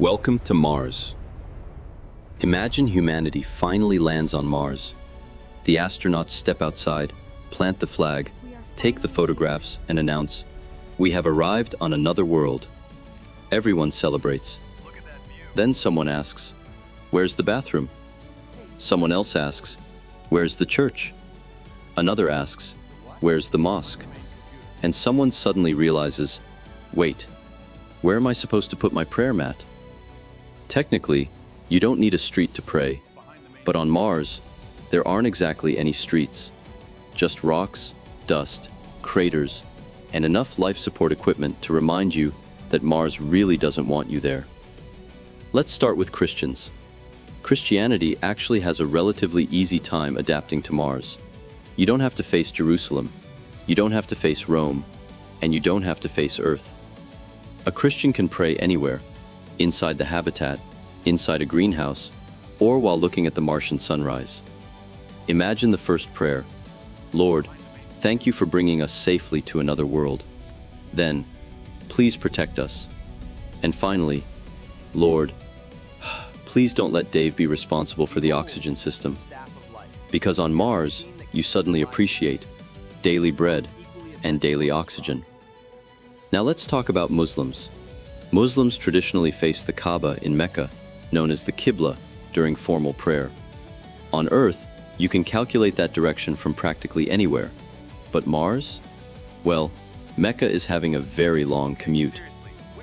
Welcome to Mars. Imagine humanity finally lands on Mars. The astronauts step outside, plant the flag, take the photographs, and announce, "We have arrived on another world." Everyone celebrates. Then someone asks, "Where's the bathroom?" Someone else asks, "Where's the church?" Another asks, "Where's the mosque?" And someone suddenly realizes, "Wait, where am I supposed to put my prayer mat?" Technically, you don't need a street to pray, but on Mars, there aren't exactly any streets, just rocks, dust, craters, and enough life support equipment to remind you that Mars really doesn't want you there. Let's start with Christians. Christianity actually has a relatively easy time adapting to Mars. You don't have to face Jerusalem, you don't have to face Rome, and you don't have to face Earth. A Christian can pray anywhere, inside the habitat, inside a greenhouse, or while looking at the Martian sunrise. Imagine the first prayer, "Lord, thank you for bringing us safely to another world." Then, "Please protect us." And finally, "Lord, please don't let Dave be responsible for the oxygen system." Because on Mars, you suddenly appreciate daily bread and daily oxygen. Now let's talk about Muslims. Muslims traditionally face the Kaaba in Mecca, known as the qibla, during formal prayer. On Earth, you can calculate that direction from practically anywhere. But Mars? Well, Mecca is having a very long commute.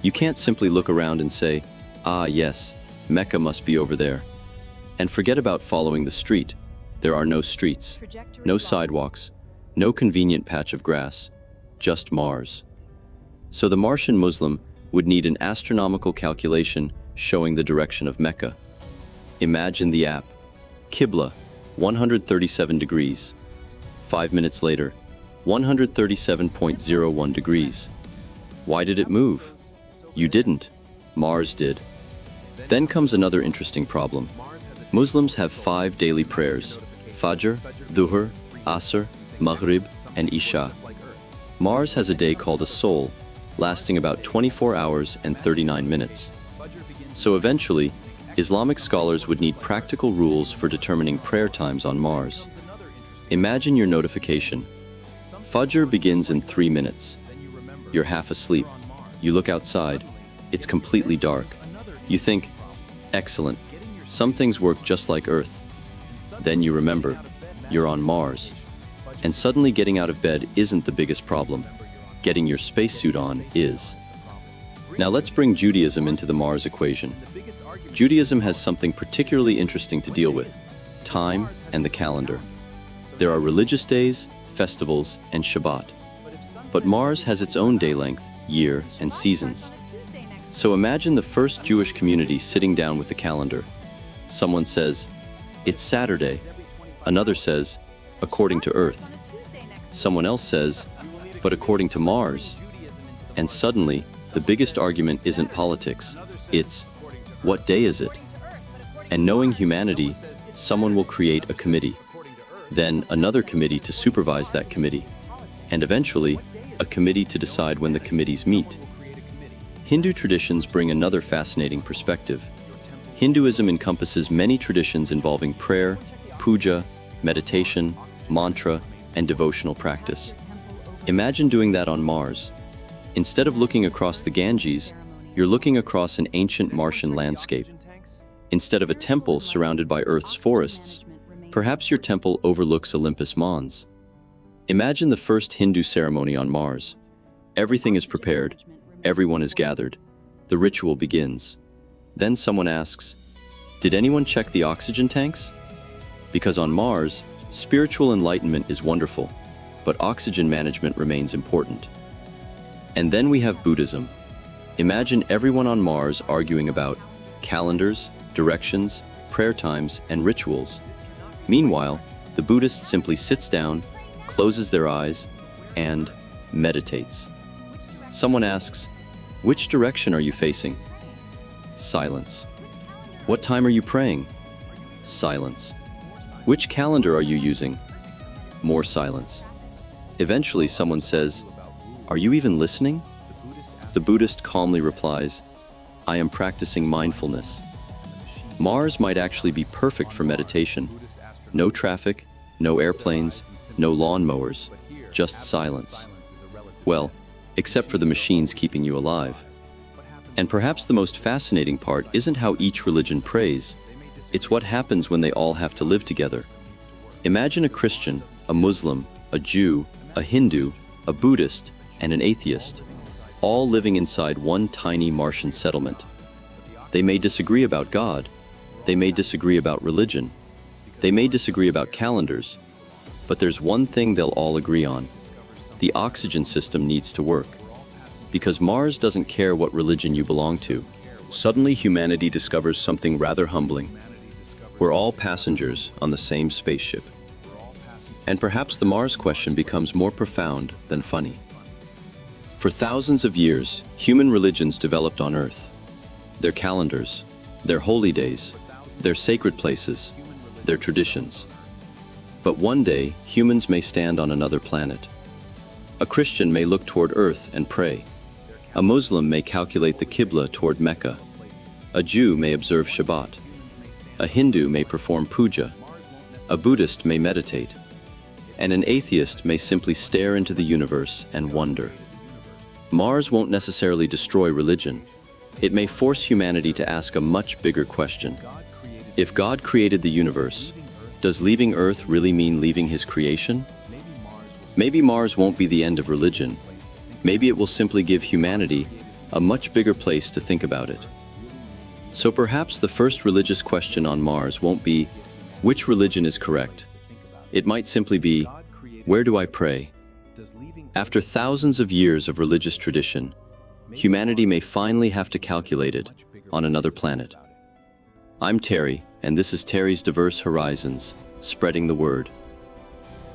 You can't simply look around and say, "Ah, yes, Mecca must be over there." And forget about following the street. There are no streets, no sidewalks, no convenient patch of grass, just Mars. So the Martian Muslim would need an astronomical calculation showing the direction of Mecca. Imagine the app. Qibla, 137 degrees. 5 minutes later, 137.01 degrees. Why did it move? You didn't. Mars did. Then comes another interesting problem. Muslims have 5 daily prayers: Fajr, Dhuhr, Asr, Maghrib, and Isha. Mars has a day called a sol, lasting about 24 hours and 39 minutes. So eventually, Islamic scholars would need practical rules for determining prayer times on Mars. Imagine your notification. Fajr begins in 3 minutes. You're half asleep. You look outside. It's completely dark. You think, "Excellent. Some things work just like Earth." Then you remember, you're on Mars. And suddenly getting out of bed isn't the biggest problem. Getting your spacesuit on is. Now let's bring Judaism into the Mars equation. Judaism has something particularly interesting to deal with: time and the calendar. There are religious days, festivals, and Shabbat. But Mars has its own day length, year, and seasons. So imagine the first Jewish community sitting down with the calendar. Someone says, "It's Saturday." Another says, "According to Earth." Someone else says, "But according to Mars." And suddenly, the biggest argument isn't politics. It's, what day is it? And knowing humanity, someone will create a committee. Then another committee to supervise that committee. And eventually, a committee to decide when the committees meet. Hindu traditions bring another fascinating perspective. Hinduism encompasses many traditions involving prayer, puja, meditation, mantra, and devotional practice. Imagine doing that on Mars. Instead of looking across the Ganges, you're looking across an ancient Martian landscape. Instead of a temple surrounded by Earth's forests, perhaps your temple overlooks Olympus Mons. Imagine the first Hindu ceremony on Mars. Everything is prepared, everyone is gathered. The ritual begins. Then someone asks, "Did anyone check the oxygen tanks?" Because on Mars, spiritual enlightenment is wonderful, but oxygen management remains important. And then we have Buddhism. Imagine everyone on Mars arguing about calendars, directions, prayer times, and rituals. Meanwhile, the Buddhist simply sits down, closes their eyes, and meditates. Someone asks, "Which direction are you facing?" Silence. "What time are you praying?" Silence. "Which calendar are you using?" More silence. Eventually, someone says, "Are you even listening?" The Buddhist calmly replies, I am practicing mindfulness. Mars might actually be perfect for meditation. No traffic, no airplanes, no lawnmowers, just silence. Well, except for the machines keeping you alive. And perhaps the most fascinating part isn't how each religion prays, it's what happens when they all have to live together. Imagine a Christian, a Muslim, a Jew, a Hindu, a Buddhist, and an atheist, all living inside one tiny Martian settlement. They may disagree about God, they may disagree about religion, they may disagree about calendars, but there's one thing they'll all agree on. The oxygen system needs to work. Because Mars doesn't care what religion you belong to. Suddenly humanity discovers something rather humbling. We're all passengers on the same spaceship. And perhaps the Mars question becomes more profound than funny. For thousands of years, human religions developed on Earth. Their calendars, their holy days, their sacred places, their traditions. But one day, humans may stand on another planet. A Christian may look toward Earth and pray. A Muslim may calculate the qibla toward Mecca. A Jew may observe Shabbat. A Hindu may perform puja. A Buddhist may meditate. And an atheist may simply stare into the universe and wonder. Mars won't necessarily destroy religion. It may force humanity to ask a much bigger question. If God created the universe, does leaving Earth really mean leaving His creation? Maybe Mars won't be the end of religion. Maybe it will simply give humanity a much bigger place to think about it. So perhaps the first religious question on Mars won't be, which religion is correct? It might simply be, where do I pray? After thousands of years of religious tradition, humanity may finally have to calculate it on another planet. I'm Terry, and this is Terry's Diverse Horizons, spreading the word.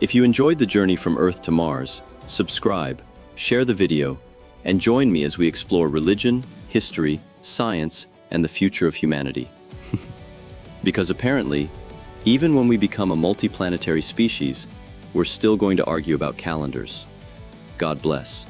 If you enjoyed the journey from Earth to Mars, subscribe, share the video, and join me as we explore religion, history, science, and the future of humanity. Because apparently, even when we become a multiplanetary species, we're still going to argue about calendars. God bless.